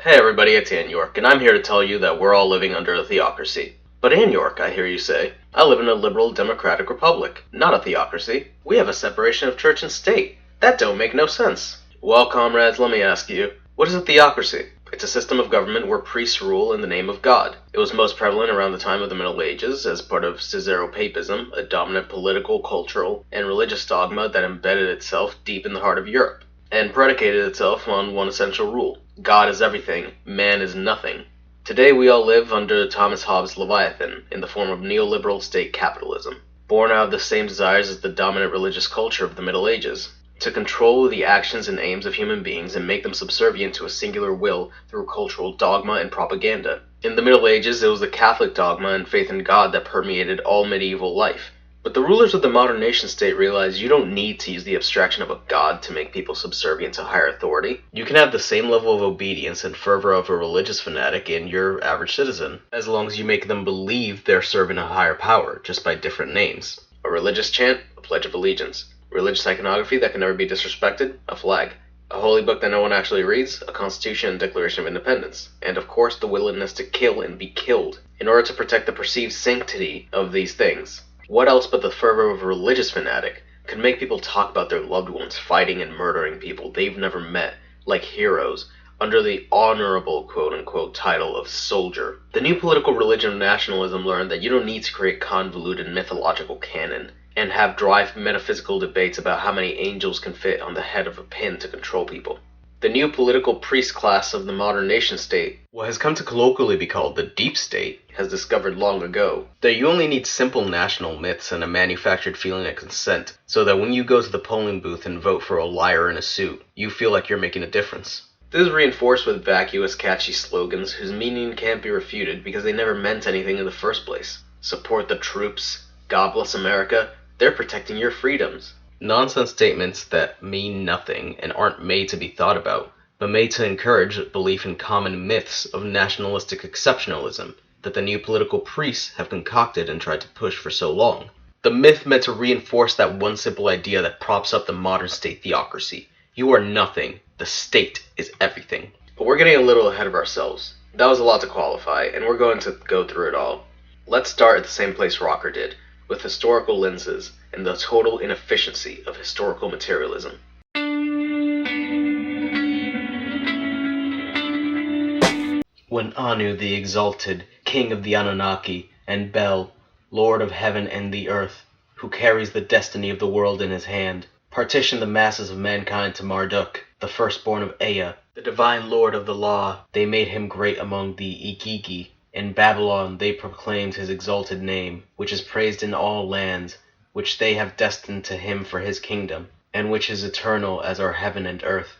Hey everybody, it's Ann York, and I'm here to tell you that we're all living under a theocracy. But Ann York, I hear you say, I live in a liberal democratic republic, not a theocracy. We have a separation of church and state. That don't make no sense. Well, comrades, let me ask you, what is a theocracy? It's a system of government where priests rule in the name of God. It was most prevalent around the time of the Middle Ages as part of Caesaropapism, a dominant political, cultural, and religious dogma that embedded itself deep in the heart of Europe, and predicated itself on one essential rule. God is everything, man is nothing. Today we all live under Thomas Hobbes' Leviathan, in the form of neoliberal state capitalism, born out of the same desires as the dominant religious culture of the Middle Ages, to control the actions and aims of human beings and make them subservient to a singular will through cultural dogma and propaganda. In the Middle Ages, it was the Catholic dogma and faith in God that permeated all medieval life. But the rulers of the modern nation-state realized you don't need to use the abstraction of a god to make people subservient to higher authority. You can have the same level of obedience and fervor of a religious fanatic in your average citizen, as long as you make them believe they're serving a higher power, just by different names. A religious chant, a pledge of allegiance. Religious iconography that can never be disrespected, a flag. A holy book that no one actually reads, a constitution and declaration of independence. And of course the willingness to kill and be killed, in order to protect the perceived sanctity of these things. What else but the fervor of a religious fanatic could make people talk about their loved ones fighting and murdering people they've never met, like heroes, under the honorable quote-unquote title of soldier? The new political religion of nationalism learned that you don't need to create convoluted mythological canon and have dry metaphysical debates about how many angels can fit on the head of a pin to control people. The new political priest class of the modern nation-state, what has come to colloquially be called the deep state, has discovered long ago that you only need simple national myths and a manufactured feeling of consent, so that when you go to the polling booth and vote for a liar in a suit, you feel like you're making a difference. This is reinforced with vacuous, catchy slogans whose meaning can't be refuted because they never meant anything in the first place. Support the troops, God bless America, they're protecting your freedoms. Nonsense statements that mean nothing and aren't made to be thought about, but made to encourage belief in common myths of nationalistic exceptionalism that the new political priests have concocted and tried to push for so long. The myth meant to reinforce that one simple idea that props up the modern state theocracy. You are nothing. The state is everything. But we're getting a little ahead of ourselves. That was a lot to qualify, and we're going to go through it all. Let's start at the same place Rocker did, with historical lenses and the total inefficiency of historical materialism. When Anu the Exalted, king of the Anunnaki, and Bel, lord of heaven and the earth, who carries the destiny of the world in his hand, partitioned the masses of mankind to Marduk, the firstborn of Ea, the divine lord of the law, they made him great among the Igigi. In Babylon they proclaimed his exalted name, which is praised in all lands, which they have destined to him for his kingdom, and which is eternal as are heaven and earth.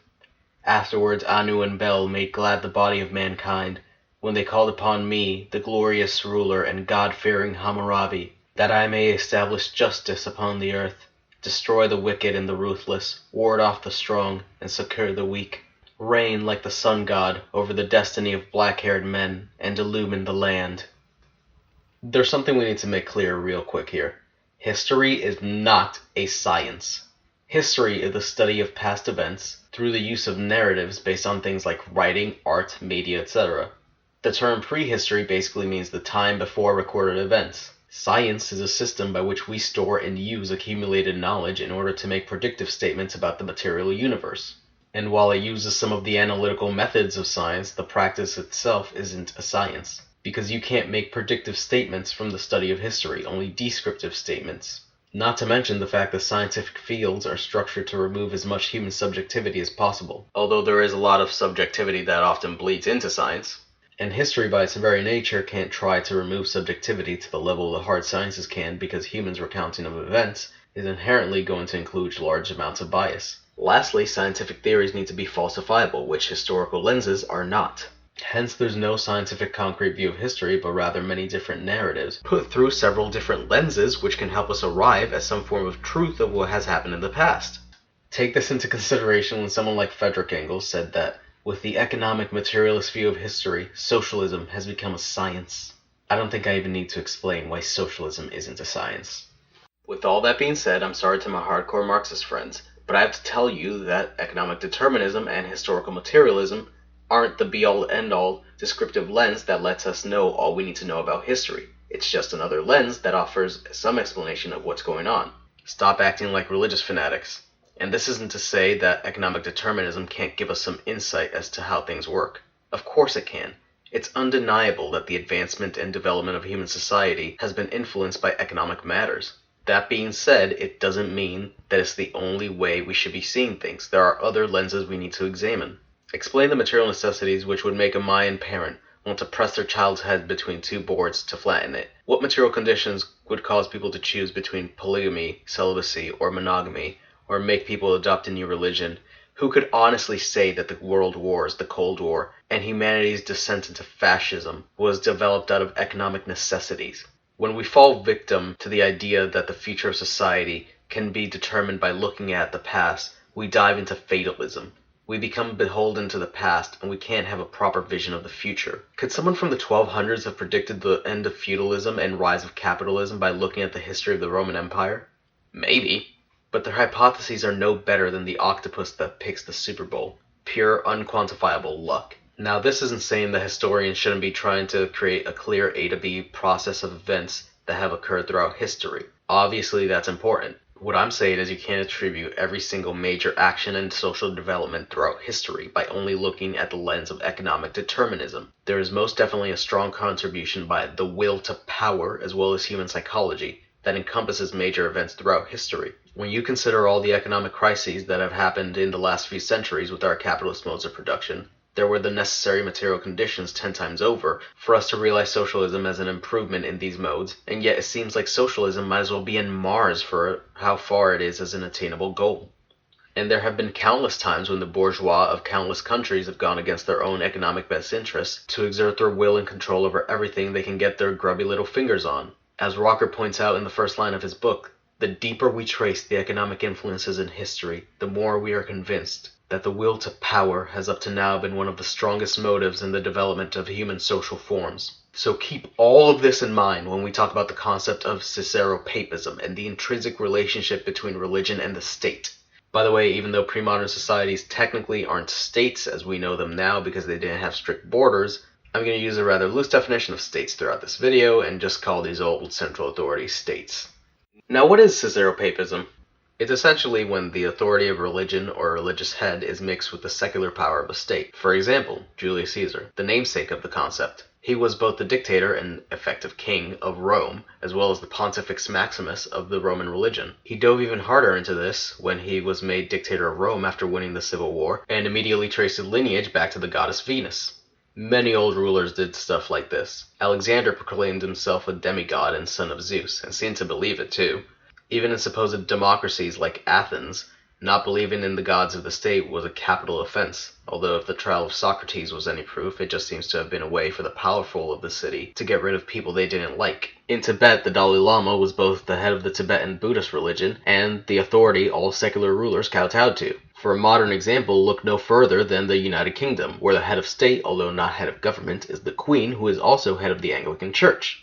Afterwards Anu and Bel made glad the body of mankind, when they called upon me, the glorious ruler and God-fearing Hammurabi, that I may establish justice upon the earth, destroy the wicked and the ruthless, ward off the strong, and succor the weak. Reign like the sun god over the destiny of black-haired men, and illumine the land. There's something we need to make clear real quick here. History is not a science. History is the study of past events through the use of narratives based on things like writing, art, media, etc. The term prehistory basically means the time before recorded events. Science is a system by which we store and use accumulated knowledge in order to make predictive statements about the material universe. And while it uses some of the analytical methods of science, the practice itself isn't a science. Because you can't make predictive statements from the study of history, only descriptive statements. Not to mention the fact that scientific fields are structured to remove as much human subjectivity as possible, although there is a lot of subjectivity that often bleeds into science. And history by its very nature can't try to remove subjectivity to the level the hard sciences can, because humans' recounting of events is inherently going to include large amounts of bias. Lastly, scientific theories need to be falsifiable, which historical lenses are not. Hence, there's no scientific concrete view of history, but rather many different narratives, put through several different lenses which can help us arrive at some form of truth of what has happened in the past. Take this into consideration when someone like Friedrich Engels said that, with the economic materialist view of history, socialism has become a science. I don't think I even need to explain why socialism isn't a science. With all that being said, I'm sorry to my hardcore Marxist friends, but I have to tell you that economic determinism and historical materialism aren't the be-all end-all descriptive lens that lets us know all we need to know about history. It's just another lens that offers some explanation of what's going on. Stop acting like religious fanatics. And this isn't to say that economic determinism can't give us some insight as to how things work. Of course it can. It's undeniable that the advancement and development of human society has been influenced by economic matters. That being said, it doesn't mean that it's the only way we should be seeing things. There are other lenses we need to examine. Explain the material necessities which would make a Mayan parent want to press their child's head between two boards to flatten it. What material conditions would cause people to choose between polygamy, celibacy, or monogamy, or make people adopt a new religion? Who could honestly say that the world wars, the Cold War, and humanity's descent into fascism was developed out of economic necessities? When we fall victim to the idea that the future of society can be determined by looking at the past, we dive into fatalism. We become beholden to the past, and we can't have a proper vision of the future. Could someone from the 1200s have predicted the end of feudalism and rise of capitalism by looking at the history of the Roman Empire? Maybe. But their hypotheses are no better than the octopus that picks the Super Bowl. Pure, unquantifiable luck. Now, this isn't saying that historians shouldn't be trying to create a clear A to B process of events that have occurred throughout history. Obviously, that's important. What I'm saying is you can't attribute every single major action and social development throughout history by only looking at the lens of economic determinism. There is most definitely a strong contribution by the will to power as well as human psychology that encompasses major events throughout history. When you consider all the economic crises that have happened in the last few centuries with our capitalist modes of production, there were the necessary material conditions 10 times over for us to realize socialism as an improvement in these modes, and yet it seems like socialism might as well be in Mars for how far it is as an attainable goal. And there have been countless times when the bourgeois of countless countries have gone against their own economic best interests to exert their will and control over everything they can get their grubby little fingers on. As Rocker points out in the first line of his book, the deeper we trace the economic influences in history, the more we are convinced that the will to power has up to now been one of the strongest motives in the development of human social forms. So keep all of this in mind when we talk about the concept of Cicero-Papism and the intrinsic relationship between religion and the state. By the way, even though pre-modern societies technically aren't states as we know them now because they didn't have strict borders, I'm going to use a rather loose definition of states throughout this video and just call these old central authority states. Now, what is Cicero-Papism? It's essentially when the authority of religion or a religious head is mixed with the secular power of a state. For example, Julius Caesar, the namesake of the concept. He was both the dictator and effective king of Rome, as well as the Pontifex Maximus of the Roman religion. He dove even harder into this when he was made dictator of Rome after winning the Civil War, and immediately traced his lineage back to the goddess Venus. Many old rulers did stuff like this. Alexander proclaimed himself a demigod and son of Zeus, and seemed to believe it too. Even in supposed democracies like Athens, not believing in the gods of the state was a capital offense, although if the trial of Socrates was any proof, it just seems to have been a way for the powerful of the city to get rid of people they didn't like. In Tibet, the Dalai Lama was both the head of the Tibetan Buddhist religion and the authority all secular rulers kowtowed to. For a modern example, look no further than the United Kingdom, where the head of state, although not head of government, is the Queen, who is also head of the Anglican Church.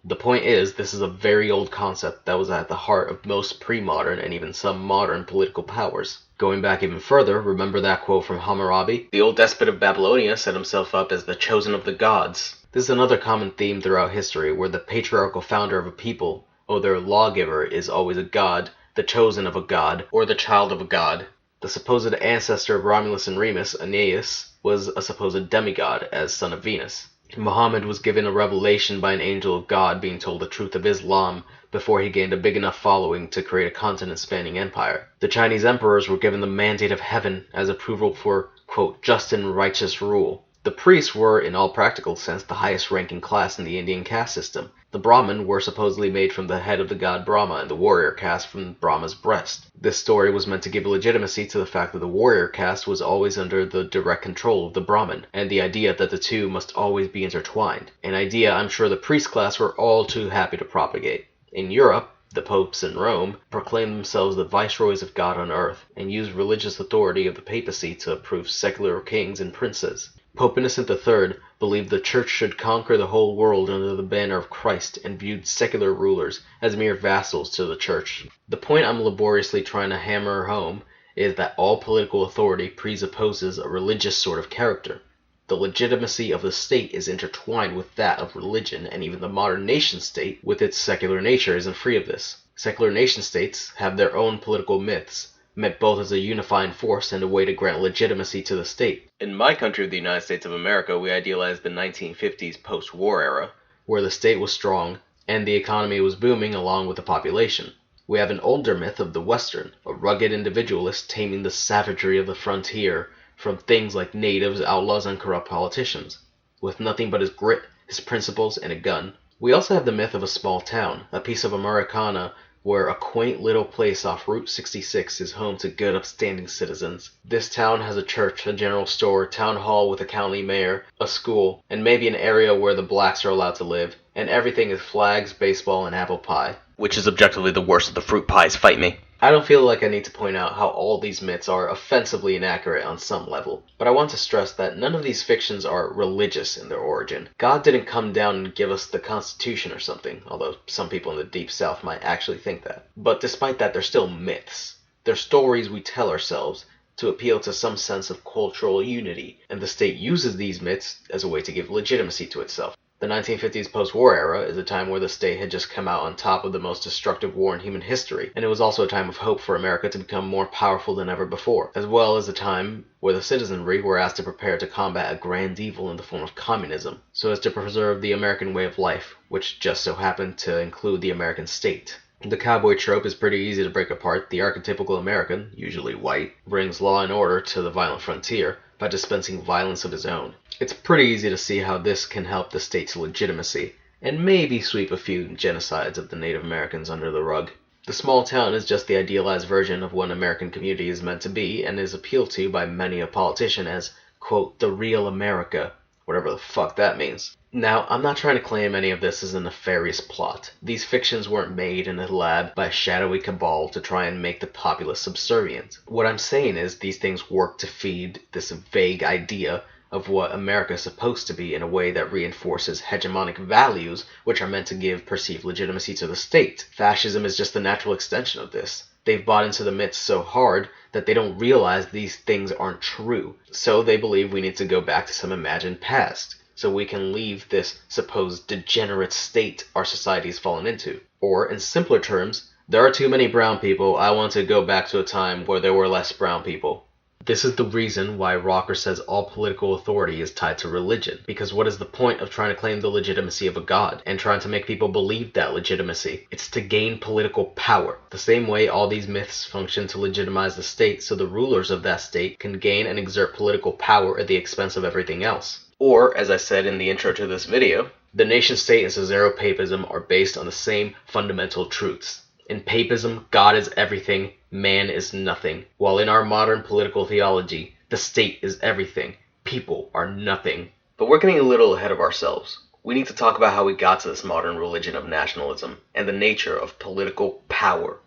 The point is, this is a very old concept that was at the heart of most pre-modern and even some modern political powers. Going back even further, remember that quote from Hammurabi? The old despot of Babylonia set himself up as the chosen of the gods. This is another common theme throughout history, where the patriarchal founder of a people, or their lawgiver, is always a god, the chosen of a god, or the child of a god. The supposed ancestor of Romulus and Remus, Aeneas, was a supposed demigod as son of Venus. Muhammad was given a revelation by an angel of God being told the truth of Islam before he gained a big enough following to create a continent-spanning empire. The Chinese emperors were given the mandate of heaven as approval for, quote, just and righteous rule. The priests were, in all practical sense, the highest ranking class in the Indian caste system. The Brahmin were supposedly made from the head of the god Brahma and the warrior caste from Brahma's breast. This story was meant to give legitimacy to the fact that the warrior caste was always under the direct control of the Brahmin, and the idea that the two must always be intertwined, an idea I'm sure the priest class were all too happy to propagate. In Europe, the popes in Rome proclaimed themselves the viceroys of God on earth, and used religious authority of the papacy to approve secular kings and princes. Pope Innocent III believed the church should conquer the whole world under the banner of Christ and viewed secular rulers as mere vassals to the church. The point I'm laboriously trying to hammer home is that all political authority presupposes a religious sort of character. The legitimacy of the state is intertwined with that of religion, and even the modern nation-state, with its secular nature, isn't free of this. Secular nation-states have their own political myths, meant both as a unifying force and a way to grant legitimacy to the state. In my country of the United States of America, we idealized the 1950s post-war era, where the state was strong, and the economy was booming along with the population. We have an older myth of the Western, a rugged individualist taming the savagery of the frontier from things like natives, outlaws, and corrupt politicians, with nothing but his grit, his principles, and a gun. We also have the myth of a small town, a piece of Americana where a quaint little place off Route 66 is home to good upstanding citizens. This town has a church, a general store, town hall with a county mayor, a school, and maybe an area where the blacks are allowed to live, and everything is flags, baseball, and apple pie. Which is objectively the worst of the fruit pies, fight me. I don't feel like I need to point out how all these myths are offensively inaccurate on some level, but I want to stress that none of these fictions are religious in their origin. God didn't come down and give us the Constitution or something, although some people in the Deep South might actually think that. But despite that, they're still myths. They're stories we tell ourselves to appeal to some sense of cultural unity, and the state uses these myths as a way to give legitimacy to itself. The 1950s post-war era is a time where the state had just come out on top of the most destructive war in human history, and it was also a time of hope for America to become more powerful than ever before, as well as a time where the citizenry were asked to prepare to combat a grand evil in the form of communism, so as to preserve the American way of life, which just so happened to include the American state. The cowboy trope is pretty easy to break apart. The archetypical American, usually white, brings law and order to the violent frontier by dispensing violence of his own. It's pretty easy to see how this can help the state's legitimacy, and maybe sweep a few genocides of the Native Americans under the rug. The small town is just the idealized version of what an American community is meant to be, and is appealed to by many a politician as, quote, the real America, whatever the fuck that means. Now, I'm not trying to claim any of this as a nefarious plot. These fictions weren't made in a lab by a shadowy cabal to try and make the populace subservient. What I'm saying is these things work to feed this vague idea of what America is supposed to be in a way that reinforces hegemonic values which are meant to give perceived legitimacy to the state. Fascism is just the natural extension of this. They've bought into the myths so hard that they don't realize these things aren't true. So they believe we need to go back to some imagined past, so we can leave this supposed degenerate state our society has fallen into. Or, in simpler terms, there are too many brown people, I want to go back to a time where there were less brown people. This is the reason why Rocker says all political authority is tied to religion, because what is the point of trying to claim the legitimacy of a god, and trying to make people believe that legitimacy? It's to gain political power. The same way all these myths function to legitimize the state, so the rulers of that state can gain and exert political power at the expense of everything else. Or, as I said in the intro to this video, the nation-state and Caesaro-papism are based on the same fundamental truths. In papism, God is everything, man is nothing. While in our modern political theology, the state is everything, people are nothing. But we're getting a little ahead of ourselves. We need to talk about how we got to this modern religion of nationalism, and the nature of political power.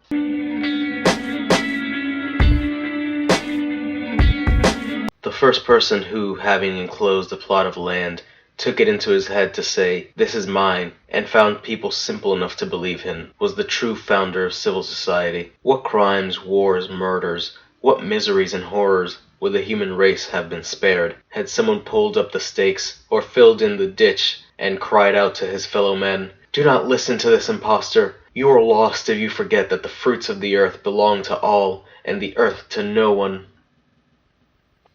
The first person who, having enclosed a plot of land, took it into his head to say, "This is mine," and found people simple enough to believe him, was the true founder of civil society. What crimes, wars, murders, what miseries and horrors would the human race have been spared, had someone pulled up the stakes, or filled in the ditch, and cried out to his fellow men, "Do not listen to this impostor. You are lost if you forget that the fruits of the earth belong to all, and the earth to no one."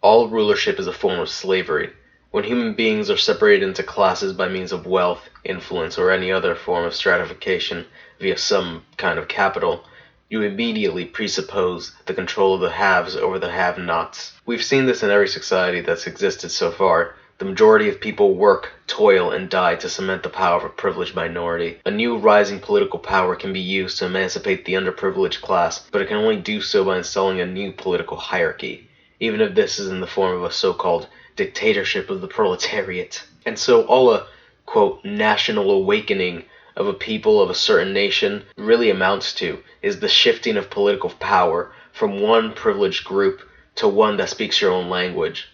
All rulership is a form of slavery. When human beings are separated into classes by means of wealth, influence, or any other form of stratification via some kind of capital, you immediately presuppose the control of the haves over the have-nots. We've seen this in every society that's existed so far. The majority of people work, toil, and die to cement the power of a privileged minority. A new rising political power can be used to emancipate the underprivileged class, but it can only do so by installing a new political hierarchy, even if this is in the form of a so-called dictatorship of the proletariat. And so all a, quote, national awakening of a people of a certain nation really amounts to is the shifting of political power from one privileged group to one that speaks your own language.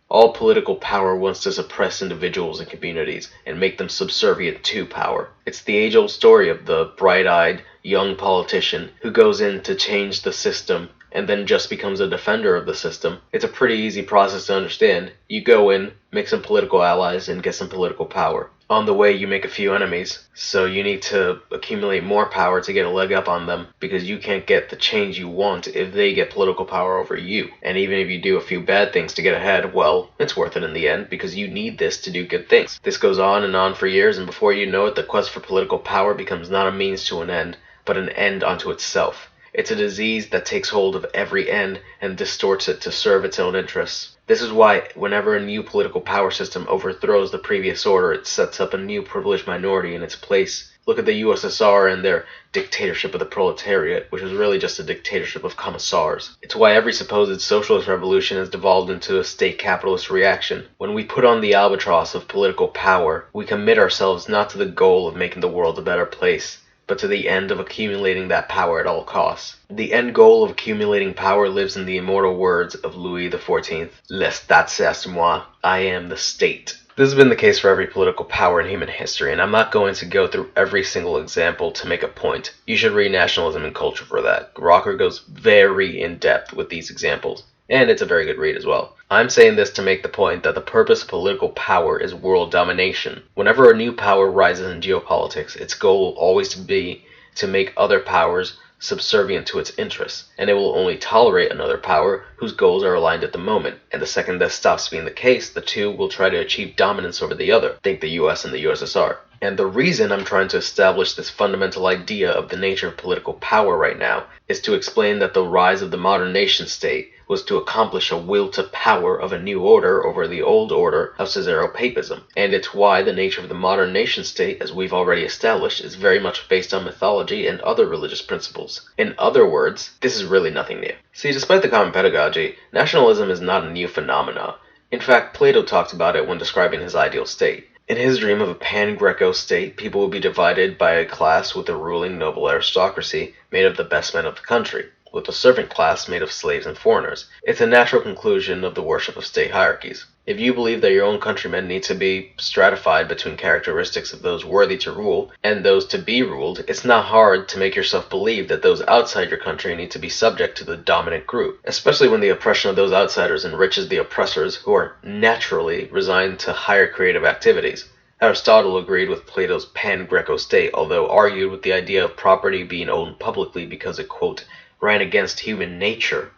All political power wants to suppress individuals and communities and make them subservient to power. It's the age-old story of the bright-eyed young politician who goes in to change the system and then just becomes a defender of the system, it's a pretty easy process to understand. You go in, make some political allies, and get some political power. On the way, you make a few enemies, so you need to accumulate more power to get a leg up on them, because you can't get the change you want if they get political power over you. And even if you do a few bad things to get ahead, well, it's worth it in the end, because you need this to do good things. This goes on and on for years, and before you know it, the quest for political power becomes not a means to an end, but an end unto itself. It's a disease that takes hold of every end and distorts it to serve its own interests. This is why whenever a new political power system overthrows the previous order, it sets up a new privileged minority in its place. Look at the USSR and their dictatorship of the proletariat, which was really just a dictatorship of commissars. It's why every supposed socialist revolution has devolved into a state capitalist reaction. When we put on the albatross of political power, we commit ourselves not to the goal of making the world a better place, but to the end of accumulating that power at all costs. The end goal of accumulating power lives in the immortal words of Louis XIV, "L'État c'est moi," I am the state. This has been the case for every political power in human history, and I'm not going to go through every single example to make a point. You should read Nationalism and Culture for that. Rocker goes very in-depth with these examples, and it's a very good read as well. I'm saying this to make the point that the purpose of political power is world domination. Whenever a new power rises in geopolitics, its goal will always be to make other powers subservient to its interests, and it will only tolerate another power whose goals are aligned at the moment, and the second that stops being the case, the two will try to achieve dominance over the other. Think the US and the USSR. And the reason I'm trying to establish this fundamental idea of the nature of political power right now is to explain that the rise of the modern nation state was to accomplish a will to power of a new order over the old order of Caesaropapism. And it's why the nature of the modern nation state, as we've already established, is very much based on mythology and other religious principles. In other words, this is really nothing new. See, despite the common pedagogy, nationalism is not a new phenomenon. In fact, Plato talked about it when describing his ideal state. In his dream of a pan-Greco state, people would be divided by a class with a ruling noble aristocracy made of the best men of the country, with a servant class made of slaves and foreigners. It's a natural conclusion of the worship of state hierarchies. If you believe that your own countrymen need to be stratified between characteristics of those worthy to rule and those to be ruled, it's not hard to make yourself believe that those outside your country need to be subject to the dominant group, especially when the oppression of those outsiders enriches the oppressors who are naturally resigned to higher creative activities. Aristotle agreed with Plato's pan-Greco state, although argued with the idea of property being owned publicly because it, quote, ran against human nature.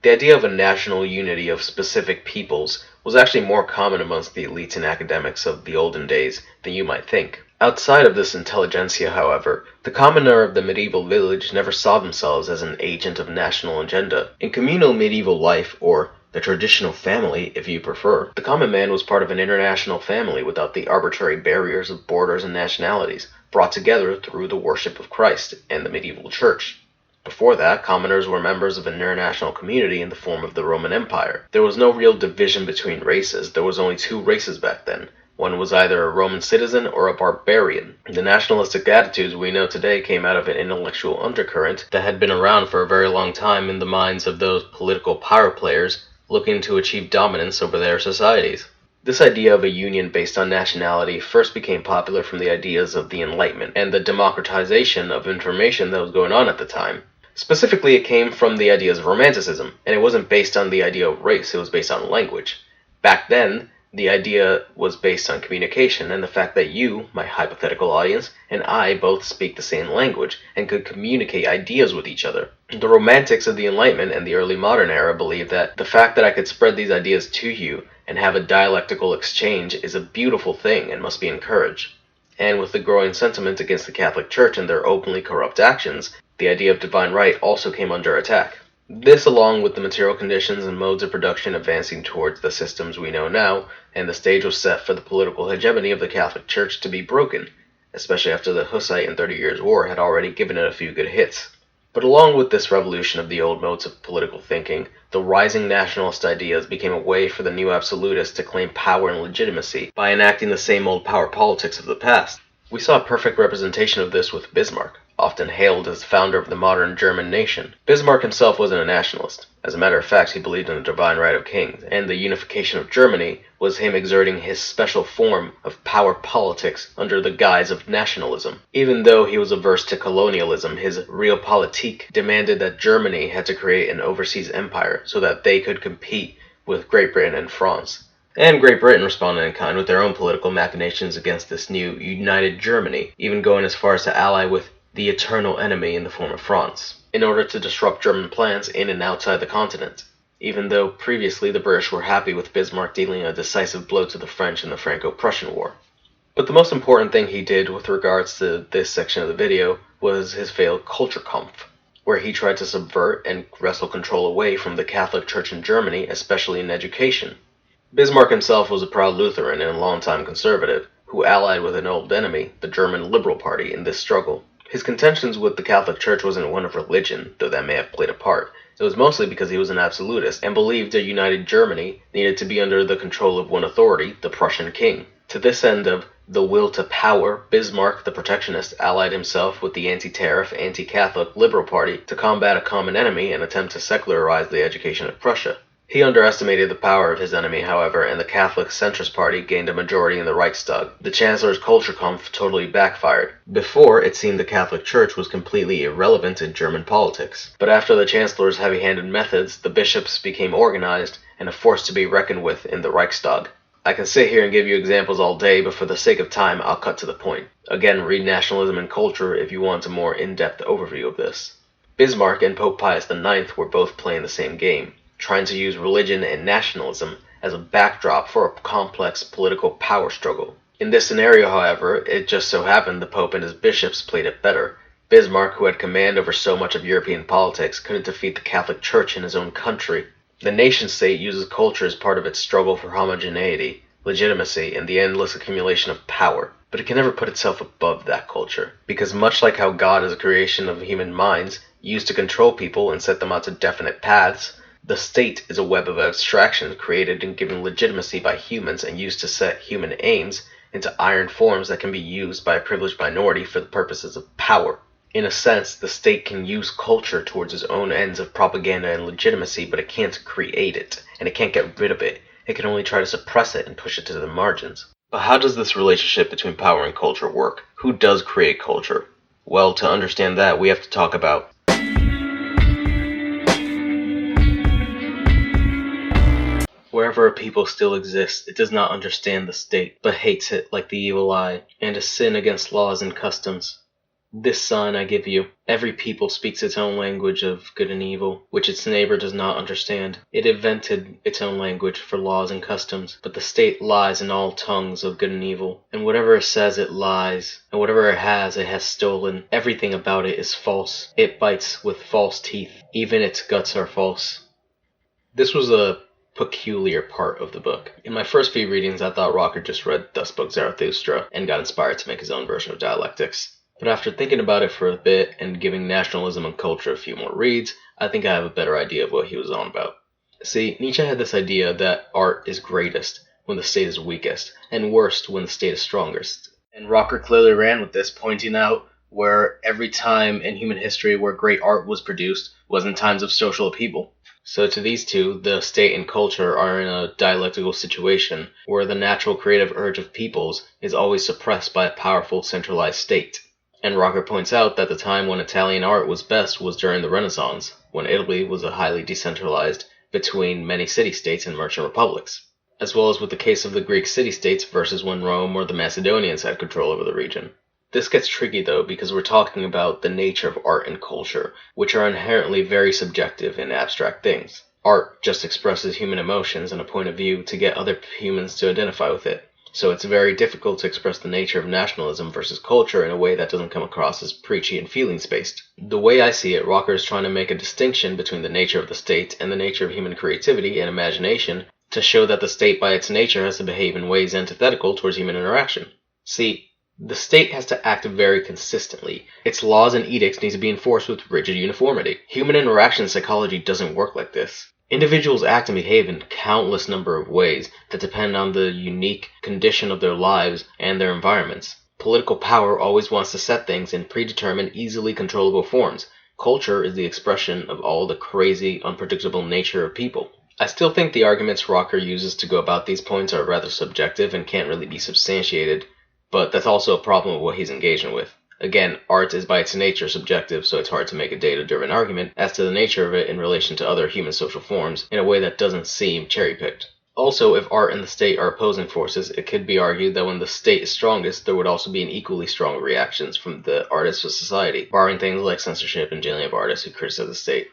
The idea of a national unity of specific peoples was actually more common amongst the elites and academics of the olden days than you might think. Outside of this intelligentsia, however, the commoner of the medieval village never saw themselves as an agent of national agenda. In communal medieval life, or the traditional family, if you prefer, the common man was part of an international family without the arbitrary barriers of borders and nationalities, brought together through the worship of Christ and the medieval church. Before that, commoners were members of an international community in the form of the Roman Empire. There was no real division between races. There was only two races back then. One was either a Roman citizen or a barbarian. The nationalistic attitudes we know today came out of an intellectual undercurrent that had been around for a very long time in the minds of those political power players looking to achieve dominance over their societies. This idea of a union based on nationality first became popular from the ideas of the Enlightenment and the democratization of information that was going on at the time. Specifically, it came from the ideas of Romanticism, and it wasn't based on the idea of race, it was based on language. Back then, the idea was based on communication and the fact that you, my hypothetical audience, and I both speak the same language and could communicate ideas with each other. The Romantics of the Enlightenment and the early modern era believed that the fact that I could spread these ideas to you and have a dialectical exchange is a beautiful thing and must be encouraged. And with the growing sentiment against the Catholic Church and their openly corrupt actions, the idea of divine right also came under attack. This, along with the material conditions and modes of production advancing towards the systems we know now, and the stage was set for the political hegemony of the Catholic Church to be broken, especially after the Hussite and 30 Years' War had already given it a few good hits. But along with this revolution of the old modes of political thinking, the rising nationalist ideas became a way for the new absolutists to claim power and legitimacy by enacting the same old power politics of the past. We saw a perfect representation of this with Bismarck. often hailed as the founder of the modern German nation. Bismarck himself wasn't a nationalist. As a matter of fact, he believed in the divine right of kings, and the unification of Germany was him exerting his special form of power politics under the guise of nationalism. Even though he was averse to colonialism, his realpolitik demanded that Germany had to create an overseas empire so that they could compete with Great Britain and France. And Great Britain responded in kind with their own political machinations against this new united Germany, even going as far as to ally with the eternal enemy in the form of France, in order to disrupt German plans in and outside the continent, even though previously the British were happy with Bismarck dealing a decisive blow to the French in the Franco-Prussian War. But the most important thing he did with regards to this section of the video was his failed Kulturkampf, where he tried to subvert and wrestle control away from the Catholic Church in Germany, especially in education. Bismarck himself was a proud Lutheran and a longtime conservative, who allied with an old enemy, the German Liberal Party, in this struggle. His contentions with the Catholic Church wasn't one of religion, though that may have played a part. It was mostly because he was an absolutist and believed a united Germany needed to be under the control of one authority, the Prussian king. To this end of the will to power, Bismarck, the protectionist, allied himself with the anti-tariff, anti-Catholic Liberal Party to combat a common enemy and attempt to secularize the education of Prussia. He underestimated the power of his enemy, however, and the Catholic Centrist Party gained a majority in the Reichstag. The Chancellor's Kulturkampf totally backfired. Before, it seemed the Catholic Church was completely irrelevant in German politics. But after the Chancellor's heavy-handed methods, the bishops became organized and a force to be reckoned with in the Reichstag. I can sit here and give you examples all day, but for the sake of time, I'll cut to the point. Again, read Nationalism and Culture if you want a more in-depth overview of this. Bismarck and Pope Pius IX were both playing the same game, trying to use religion and nationalism as a backdrop for a complex political power struggle. In this scenario, however, it just so happened the Pope and his bishops played it better. Bismarck, who had command over so much of European politics, couldn't defeat the Catholic Church in his own country. The nation-state uses culture as part of its struggle for homogeneity, legitimacy, and the endless accumulation of power. But it can never put itself above that culture, because much like how God is a creation of human minds, used to control people and set them onto definite paths, the state is a web of abstractions created and given legitimacy by humans and used to set human aims into iron forms that can be used by a privileged minority for the purposes of power. In a sense, the state can use culture towards its own ends of propaganda and legitimacy, but it can't create it, and it can't get rid of it. It can only try to suppress it and push it to the margins. But how does this relationship between power and culture work? Who does create culture? Well, to understand that, we have to talk about wherever a people still exists, it does not understand the state, but hates it like the evil eye, and a sin against laws and customs. This sign I give you: every people speaks its own language of good and evil, which its neighbor does not understand. It invented its own language for laws and customs, but the state lies in all tongues of good and evil, and whatever it says it lies, and whatever it has stolen. Everything about it is false. It bites with false teeth. Even its guts are false. This was a peculiar part of the book. In my first few readings, I thought Rocker just read Thus Spoke Zarathustra and got inspired to make his own version of dialectics. But after thinking about it for a bit and giving Nationalism and Culture a few more reads, I think I have a better idea of what he was on about. See, Nietzsche had this idea that art is greatest when the state is weakest, and worst when the state is strongest. And Rocker clearly ran with this, pointing out where every time in human history where great art was produced was in times of social upheaval. So to these two, the state and culture are in a dialectical situation where the natural creative urge of peoples is always suppressed by a powerful centralized state. And Rocker points out that the time when Italian art was best was during the Renaissance, when Italy was a highly decentralized between many city-states and merchant republics, as well as with the case of the Greek city-states versus when Rome or the Macedonians had control over the region. This gets tricky though, because we're talking about the nature of art and culture, which are inherently very subjective and abstract things. Art just expresses human emotions and a point of view to get other humans to identify with it. So it's very difficult to express the nature of nationalism versus culture in a way that doesn't come across as preachy and feelings-based. The way I see it, Rocker is trying to make a distinction between the nature of the state and the nature of human creativity and imagination to show that the state by its nature has to behave in ways antithetical towards human interaction. See, the state has to act very consistently. Its laws and edicts need to be enforced with rigid uniformity. Human interaction psychology doesn't work like this. Individuals act and behave in countless number of ways that depend on the unique condition of their lives and their environments. Political power always wants to set things in predetermined, easily controllable forms. Culture is the expression of all the crazy, unpredictable nature of people. I still think the arguments Rocker uses to go about these points are rather subjective and can't really be substantiated, but that's also a problem with what he's engaging with. Again, art is by its nature subjective, so it's hard to make a data-driven argument as to the nature of it in relation to other human social forms in a way that doesn't seem cherry-picked. Also, if art and the state are opposing forces, it could be argued that when the state is strongest, there would also be an equally strong reactions from the artists of society, barring things like censorship and jailing of artists who criticize the state.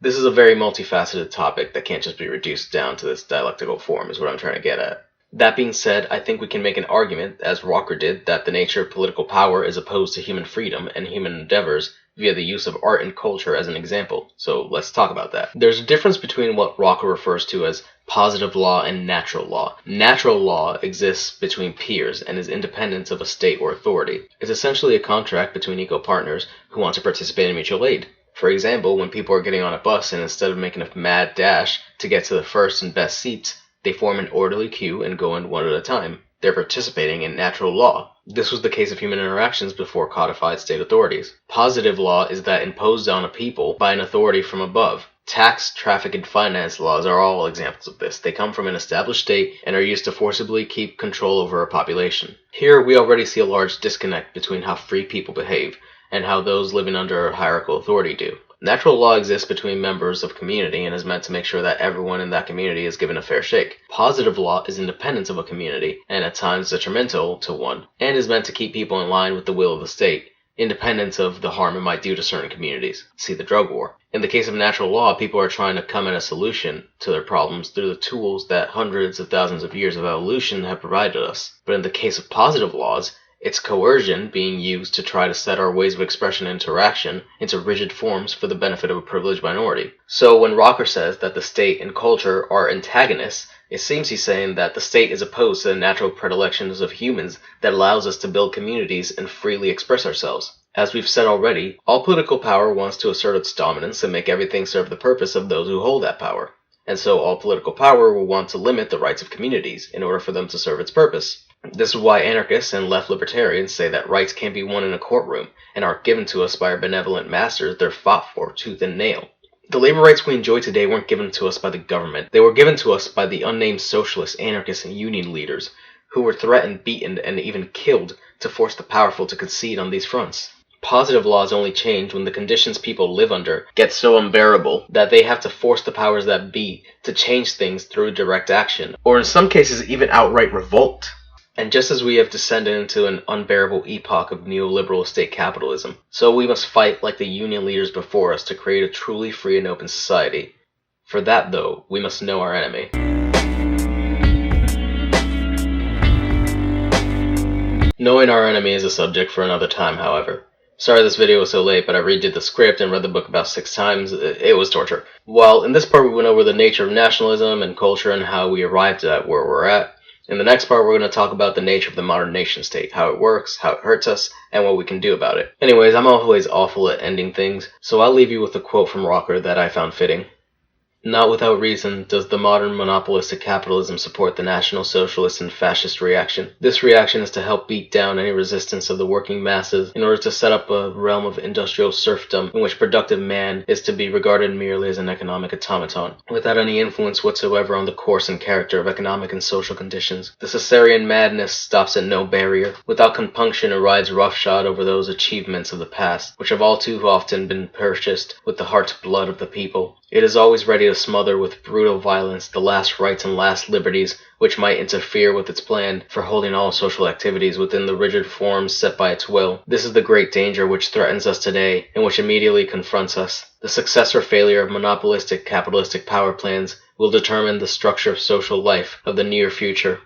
This is a very multifaceted topic that can't just be reduced down to this dialectical form, is what I'm trying to get at. That being said, I think we can make an argument, as Rocker did, that the nature of political power is opposed to human freedom and human endeavors via the use of art and culture as an example. So let's talk about that. There's a difference between what Rocker refers to as positive law and natural law. Natural law exists between peers and is independent of a state or authority. It's essentially a contract between equal partners who want to participate in mutual aid. For example, when people are getting on a bus and instead of making a mad dash to get to the first and best seats, they form an orderly queue and go in one at a time. They're participating in natural law. This was the case of human interactions before codified state authorities. Positive law is that imposed on a people by an authority from above. Tax, traffic, and finance laws are all examples of this. They come from an established state and are used to forcibly keep control over a population. Here, we already see a large disconnect between how free people behave and how those living under a hierarchical authority do. Natural law exists between members of a community and is meant to make sure that everyone in that community is given a fair shake. Positive law is independent of a community and at times detrimental to one, and is meant to keep people in line with the will of the state, independent of the harm it might do to certain communities. See the drug war. In the case of natural law, people are trying to come at a solution to their problems through the tools that hundreds of thousands of years of evolution have provided us. But in the case of positive laws, it's coercion being used to try to set our ways of expression and interaction into rigid forms for the benefit of a privileged minority. So when Rocker says that the state and culture are antagonists, it seems he's saying that the state is opposed to the natural predilections of humans that allows us to build communities and freely express ourselves. As we've said already, all political power wants to assert its dominance and make everything serve the purpose of those who hold that power. And so all political power will want to limit the rights of communities in order for them to serve its purpose. This is why anarchists and left libertarians say that rights can't be won in a courtroom and aren't given to us by our benevolent masters they're fought for tooth and nail. The labor rights we enjoy today weren't given to us by the government. They were given to us by the unnamed socialists, anarchists, and union leaders who were threatened, beaten, and even killed to force the powerful to concede on these fronts. Positive laws only change when the conditions people live under get so unbearable that they have to force the powers that be to change things through direct action, or in some cases even outright revolt. And just as we have descended into an unbearable epoch of neoliberal state capitalism, so we must fight like the union leaders before us to create a truly free and open society. For that, though, we must know our enemy. Knowing our enemy is a subject for another time, however. Sorry this video was so late, but I redid the script and read the book about 6 times. It was torture. While in this part we went over the nature of nationalism and culture and how we arrived at where we're at, in the next part we're going to talk about the nature of the modern nation state, how it works, how it hurts us, and what we can do about it. Anyways, I'm always awful at ending things, so I'll leave you with a quote from Rocker that I found fitting. Not without reason does the modern monopolistic capitalism support the National Socialist and Fascist reaction. This reaction is to help beat down any resistance of the working masses in order to set up a realm of industrial serfdom in which productive man is to be regarded merely as an economic automaton, without any influence whatsoever on the course and character of economic and social conditions. The Caesarean madness stops at no barrier. Without compunction it rides roughshod over those achievements of the past, which have all too often been purchased with the heart's blood of the people. It is always ready to smother with brutal violence the last rights and last liberties which might interfere with its plan for holding all social activities within the rigid forms set by its will. This is the great danger which threatens us today and which immediately confronts us. The success or failure of monopolistic capitalistic power plans will determine the structure of social life of the near future.